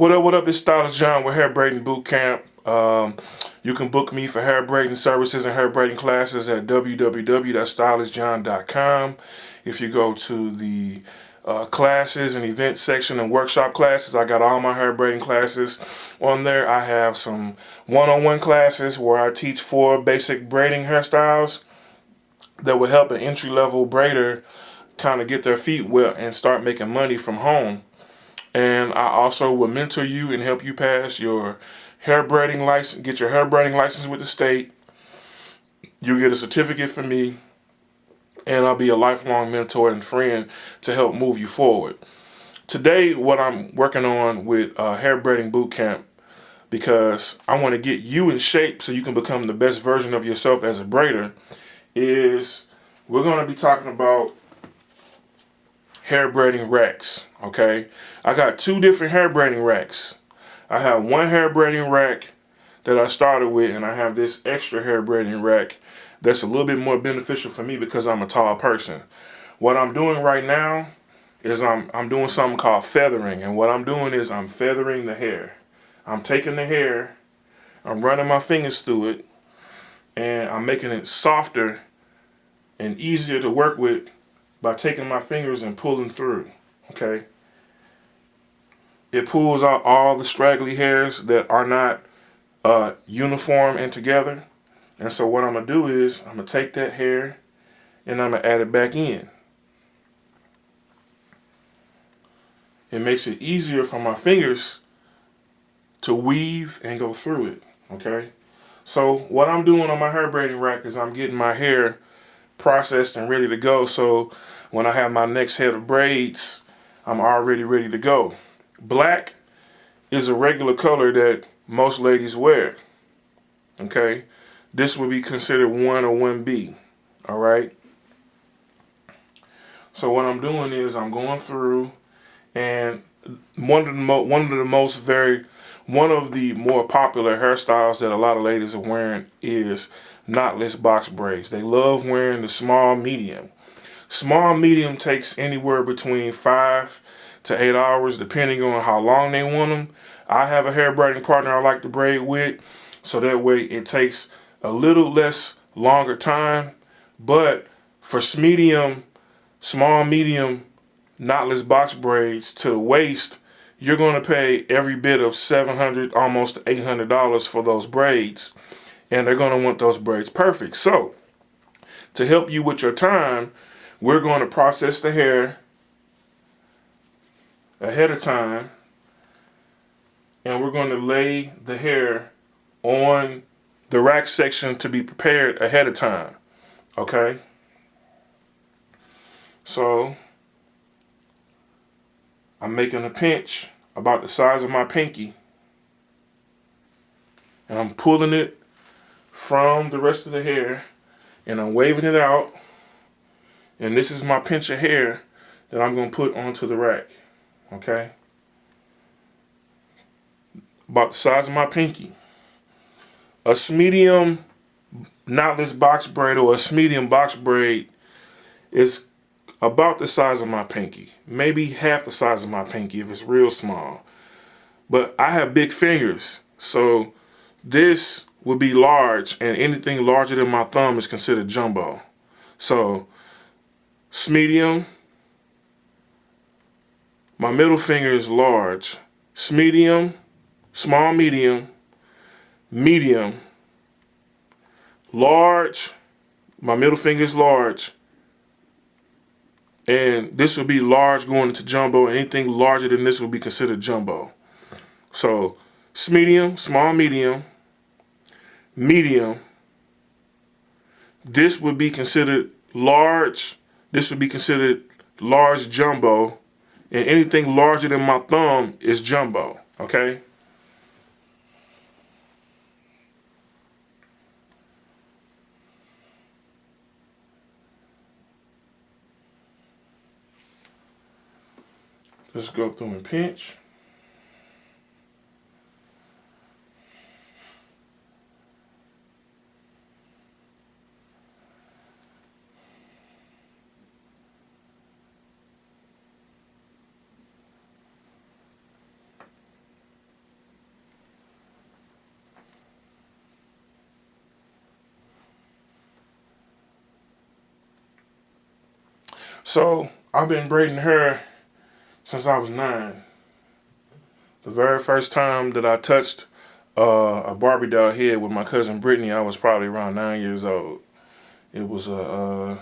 What up? It's Stylist John with Hair Braiding Boot Camp. You can book me for hair braiding services and hair braiding classes at www.stylistjohn.com. If you go to the classes and events section and workshop classes, I got all my hair braiding classes on there. I have some one-on-one classes where I teach 4 basic braiding hairstyles that will help an entry-level braider kind of get their feet wet and start making money from home. And I also will mentor you and help you pass your hair braiding license, get your hair braiding license with the state. You get a certificate from me, and I'll be a lifelong mentor and friend to help move you forward. Today, what I'm working on with Hair Braiding Boot Camp, because I want to get you in shape so you can become the best version of yourself as a braider, is we're going to be talking about hair braiding racks. Okay, I got 2 different hair braiding racks. I have one hair braiding rack that I started with, and I have this extra hair braiding rack that's a little bit more beneficial for me because I'm a tall person. What I'm doing right now is I'm doing something called feathering, and what I'm doing is I'm feathering the hair. I'm taking the hair, I'm running my fingers through it, and I'm making it softer and easier to work with by taking my fingers and pulling through. Okay, it pulls out all the straggly hairs that are not uniform and together. And so what I'm going to do is I'm going to take that hair and I'm going to add it back in. It makes it easier for my fingers to weave and go through it. Okay, so what I'm doing on my hair braiding rack is I'm getting my hair processed and ready to go, so when I have my next head of braids, I'm already ready to go. Black is a regular color that most ladies wear. Okay, this would be considered 1 or 1B. All right, so what I'm doing is I'm going through, and one of the more popular hairstyles that a lot of ladies are wearing is knotless box braids. They love wearing the small medium. Small medium takes anywhere between 5 to 8 hours depending on how long they want them. I have a hair braiding partner I like to braid with, so that way it takes a little less longer time. But for small medium knotless box braids to the waist, you're going to pay every bit of $700, almost $800 for those braids, and they're going to want those braids perfect. So to help you with your time, we're going to process the hair ahead of time, and we're going to lay the hair on the rack section to be prepared ahead of time. Okay, so I'm making a pinch about the size of my pinky, and I'm pulling it from the rest of the hair, and I'm waving it out, and this is my pinch of hair that I'm going to put onto the rack. Okay, about the size of my pinky. A medium knotless box braid or a medium box braid is about the size of my pinky, maybe half the size of my pinky if it's real small. But I have big fingers, so this would be large, and anything larger than my thumb is considered jumbo. So medium, my middle finger is large. Medium, small medium, medium, large, my middle finger is large, and this would be large going into jumbo. Anything larger than this would be considered jumbo. So medium, small medium, medium, this would be considered large, this would be considered large jumbo, and anything larger than my thumb is jumbo. Okay, let's go through and pinch. So I've been braiding hair since I was 9. The very first time that I touched a Barbie doll head with my cousin Brittany, I was probably around 9 years old. It was a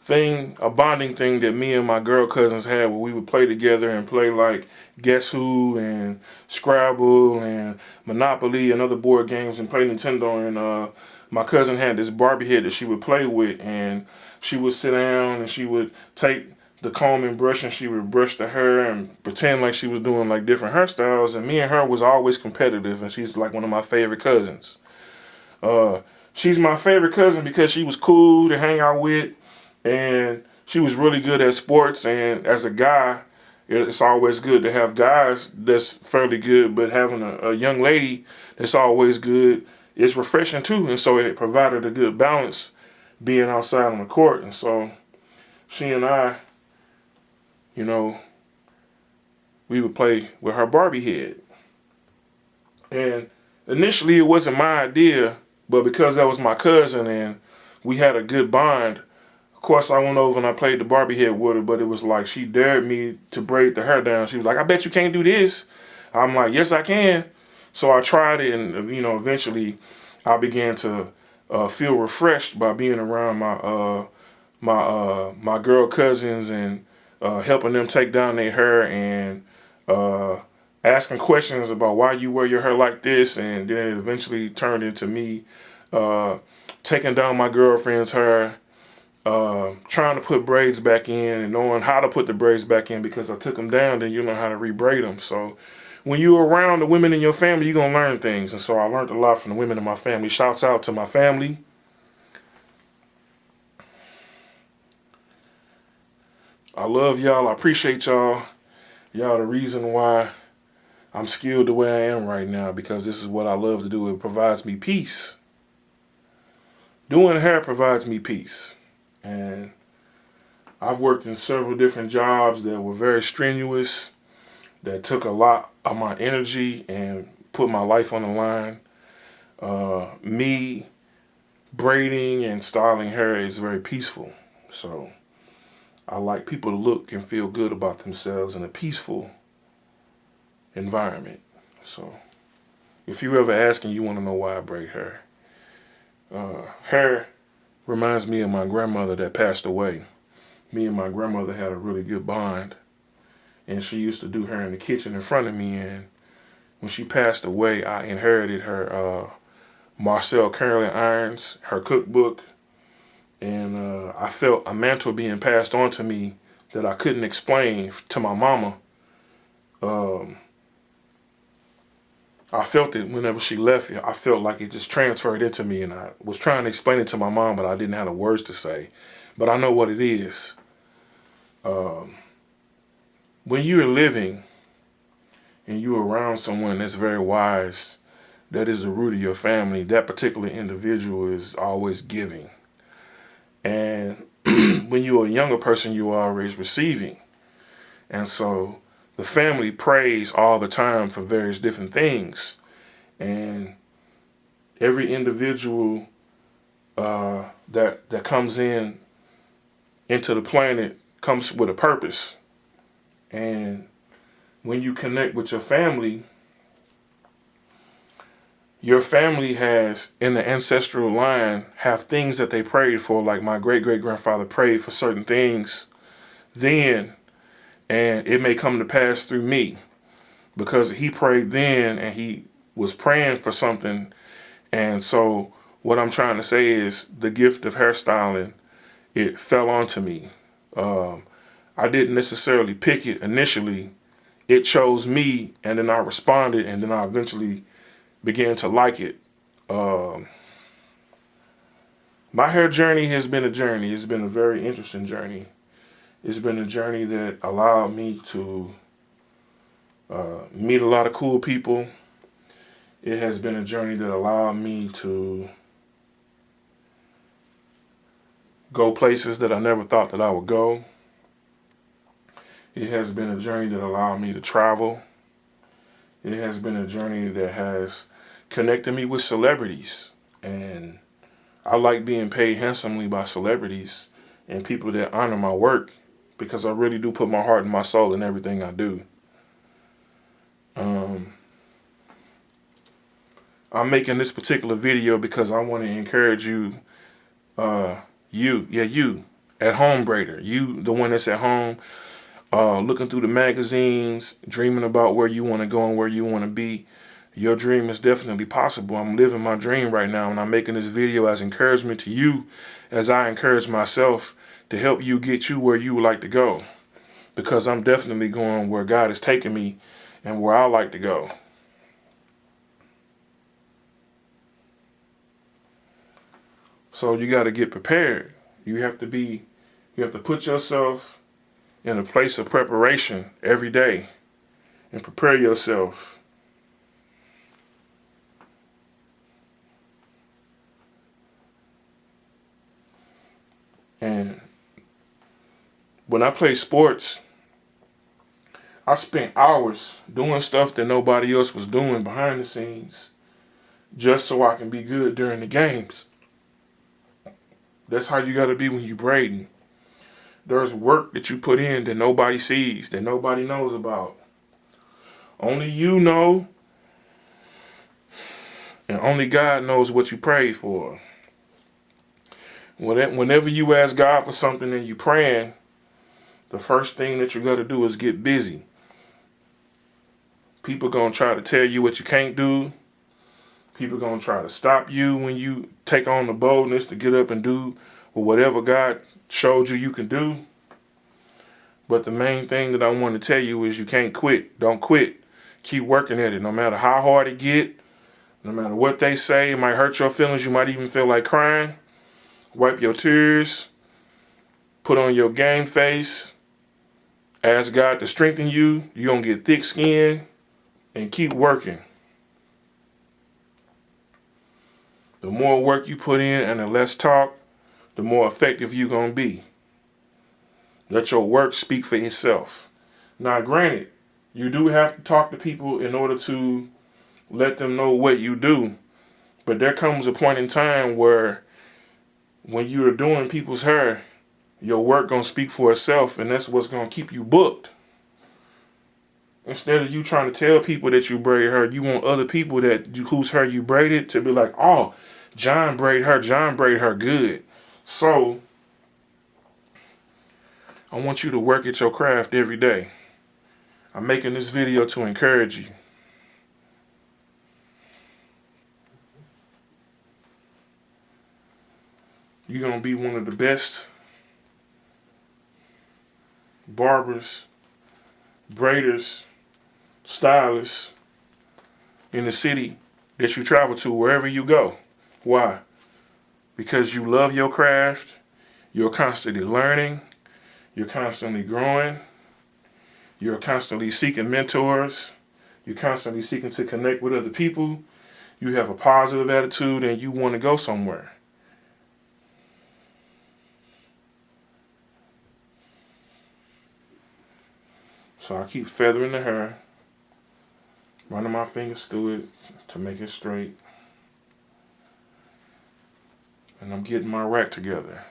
bonding thing that me and my girl cousins had where we would play together and play like Guess Who and Scrabble and Monopoly and other board games and play Nintendo. And my cousin had this Barbie head that she would play with, and she would sit down and she would take the comb and brush and she would brush the hair and pretend like she was doing like different hairstyles. And me and her was always competitive, and she's like one of my favorite cousins. She's my favorite cousin because she was cool to hang out with, and she was really good at sports. And as a guy, it's always good to have guys that's fairly good, but having a young lady that's always good is refreshing too. And so it provided a good balance being outside on the court. And so she and I, you know, we would play with her Barbie head. And initially it wasn't my idea, but because that was my cousin and we had a good bond, of course I went over and I played the Barbie head with her, but it was like she dared me to braid the hair down. She was like, I bet you can't do this. I'm like, yes, I can. So I tried it, and eventually I began to feel refreshed by being around my girl cousins and helping them take down their hair and asking questions about why you wear your hair like this. And then it eventually turned into me taking down my girlfriend's hair, trying to put braids back in and knowing how to put the braids back in, because I took them down, then you know how to rebraid them. So when you're around the women in your family, you're going to learn things. And so I learned a lot from the women in my family. Shouts out to my family. I love y'all. I appreciate y'all. Y'all the reason why I'm skilled the way I am right now, because this is what I love to do. It provides me peace. Doing hair provides me peace. And I've worked in several different jobs that were very strenuous, that took a lot of my energy and put my life on the line. Me braiding and styling hair is very peaceful. So I like people to look and feel good about themselves in a peaceful environment. So if you ever ask and you want to know why I braid hair, hair reminds me of my grandmother that passed away. Me and my grandmother had a really good bond, and she used to do hair in the kitchen in front of me. And when she passed away, I inherited her Marcel Curling irons, her cookbook, and I felt a mantle being passed on to me that I couldn't explain to my mama. I felt it whenever she left. I felt like it just transferred into me, and I was trying to explain it to my mom, but I didn't have the words to say. But I know what it is. When you're living and you're around someone that's very wise, that is the root of your family, that particular individual is always giving. And when you're a younger person, you're always receiving. And so the family prays all the time for various different things. And every individual that comes into the planet comes with a purpose. And when you connect with your family has, in the ancestral line, have things that they prayed for. Like my great-great-grandfather prayed for certain things then, and it may come to pass through me because he prayed then and he was praying for something. And so what I'm trying to say is the gift of hairstyling, it fell onto me. I didn't necessarily pick it initially. It chose me, and then I responded, and then I eventually began to like it. My hair journey has been a journey. It's been a very interesting journey. It's been a journey that allowed me to meet a lot of cool people. It has been a journey that allowed me to go places that I never thought that I would go. It has been a journey that allowed me to travel. It has been a journey that has connected me with celebrities. And I like being paid handsomely by celebrities and people that honor my work. because I really do put my heart and my soul in everything I do. I'm making this particular video because I want to encourage you, you, at home braider. You, the one that's at home, looking through the magazines, dreaming about where you want to go and where you want to be. Your dream is definitely possible. I'm living my dream right now, and I'm making this video as encouragement to you as I encourage myself to help you get you where you would like to go. Because I'm definitely going where God is taking me and where I like to go. So you got to get prepared. You have to put yourself in a place of preparation every day and prepare yourself. And when I play sports, I spent hours doing stuff that nobody else was doing behind the scenes just so I can be good during the games. That's how you got to be when you braiding. There's work that you put in that nobody sees, that nobody knows about. Only you know, and only God knows what you prayed for. Whenever you ask God for something and you praying, the first thing that you got to do is get busy. People going to try to tell you what you can't do. People going to try to stop you when you take on the boldness to get up and do whatever God showed you can do. But the main thing that I want to tell you is you can't quit. Don't quit. Keep working at it. No matter how hard it get, no matter what they say, it might hurt your feelings. You might even feel like crying. Wipe your tears. Put on your game face. Ask God to strengthen you. You're going to get thick skin and keep working. The more work you put in and the less talk, the more effective you're going to be. Let your work speak for itself. Now, granted, you do have to talk to people in order to let them know what you do. But there comes a point in time where when you're doing people's hair, your work going to speak for itself, and that's what's going to keep you booked. Instead of you trying to tell people that you braid hair, you want other people whose hair you braided to be like, oh, John braid her good. So I want you to work at your craft every day. I'm making this video to encourage you. You're going to be one of the best barbers, braiders, stylists in the city that you travel to, wherever you go. Why? Because you love your craft, you're constantly learning, you're constantly growing, you're constantly seeking mentors, you're constantly seeking to connect with other people, you have a positive attitude, and you want to go somewhere. So I keep feathering the hair, running my fingers through it to make it straight. And I'm getting my rack together.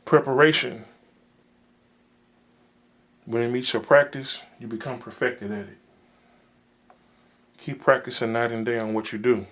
Preparation When it meets your practice, you become perfected at it. Keep practicing night and day on what you do.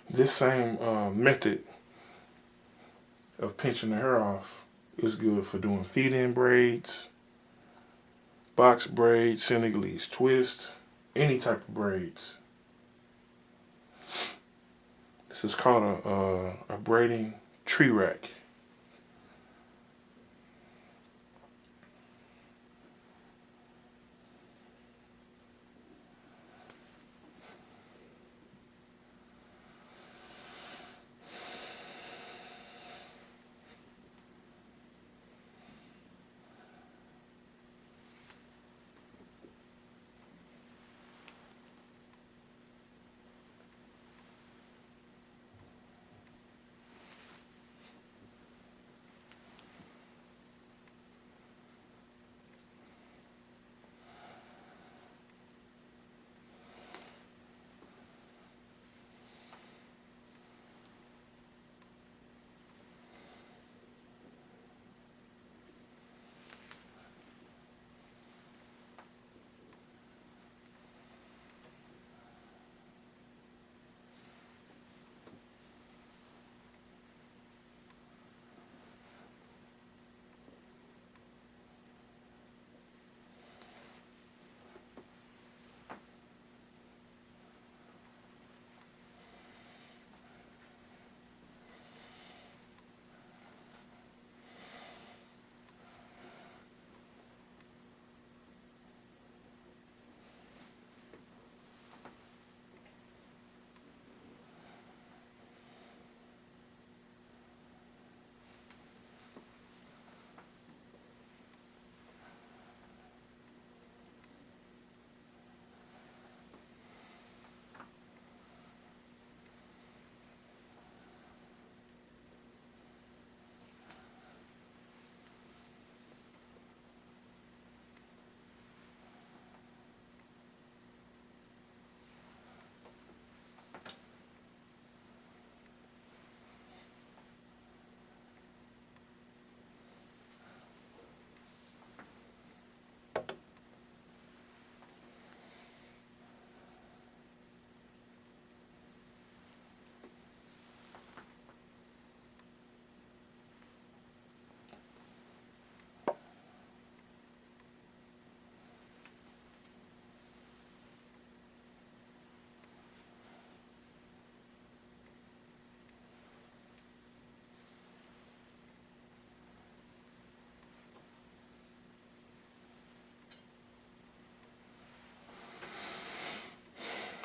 This same method of pinching the hair off is good for doing feed-in braids, box braids, Senegalese twist, any type of braids. This is called a braiding tree rack.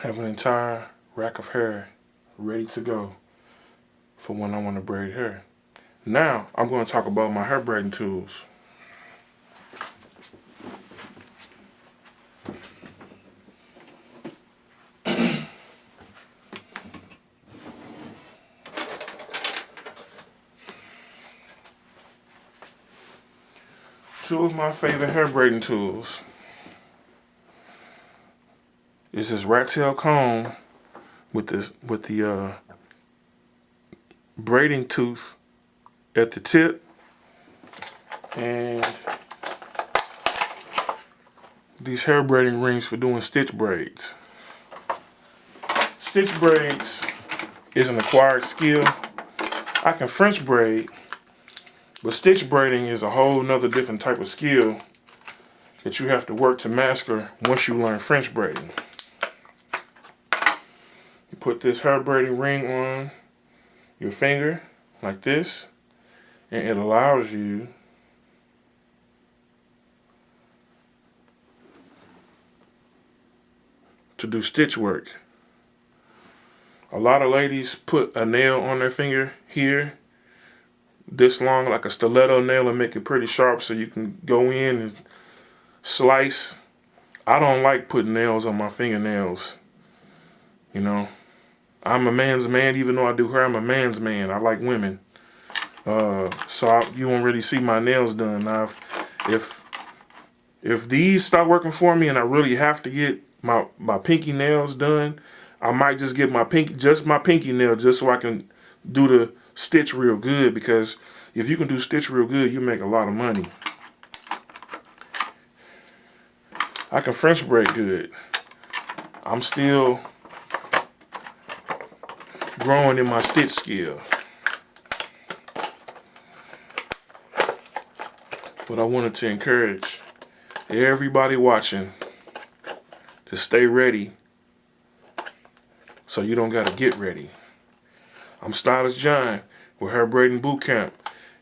Have an entire rack of hair ready to go for when I want to braid hair. Now, I'm going to talk about my hair braiding tools. Two of my favorite hair braiding tools is this rat tail comb with the braiding tooth at the tip, and these hair braiding rings for doing stitch braids. Stitch braids is an acquired skill. I can French braid, but stitch braiding is a whole nother different type of skill that you have to work to master once you learn French braiding. You put this hair braiding ring on your finger like this, and it allows you to do stitch work. A lot of ladies put a nail on their finger here, this long, like a stiletto nail, and make it pretty sharp so you can go in and slice. I don't like putting nails on my fingernails. You know, I'm a man's man. Even though I do hair, I'm a man's man. I like women. You won't really see my nails done. Now, if these stop working for me and I really have to get my pinky nails done, I might just get my pinky nail just so I can do the stitch real good, because if you can do stitch real good, you make a lot of money. I can French braid good. I'm still growing in my stitch skill. But I wanted to encourage everybody watching to stay ready so you don't got to get ready. I'm Stylist John with Hair Braiding Bootcamp.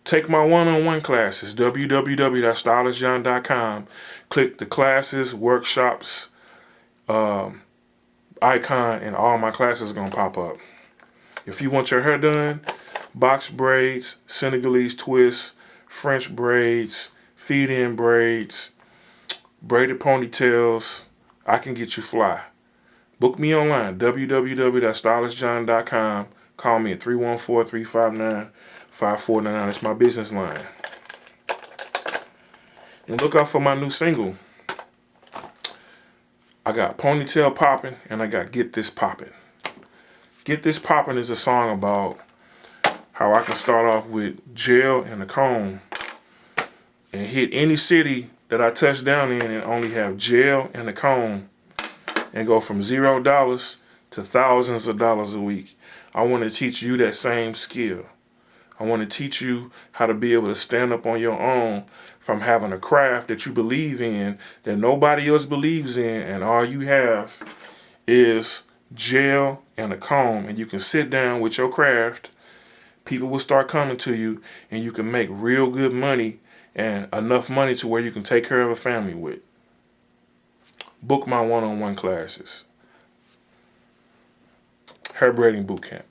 Take my one-on-one classes, www.stylistjohn.com. Click the classes, workshops icon, and all my classes are going to pop up. If you want your hair done, box braids, Senegalese twists, French braids, feed-in braids, braided ponytails, I can get you fly. Book me online, www.stylistjohn.com. Call me at 314-359-5499. That's my business line. And look out for my new single. I got Ponytail Poppin' and I got Get This Poppin'. Get This Poppin' is a song about how I can start off with gel and a comb and hit any city that I touch down in and only have gel and a comb and go from $0 to thousands of dollars a week. I want to teach you that same skill. I want to teach you how to be able to stand up on your own from having a craft that you believe in, that nobody else believes in, and all you have is gel and a comb, and you can sit down with your craft. People will start coming to you, and you can make real good money, and enough money to where you can take care of a family with. Book my one-on-one classes. Hair Braiding Bootcamp.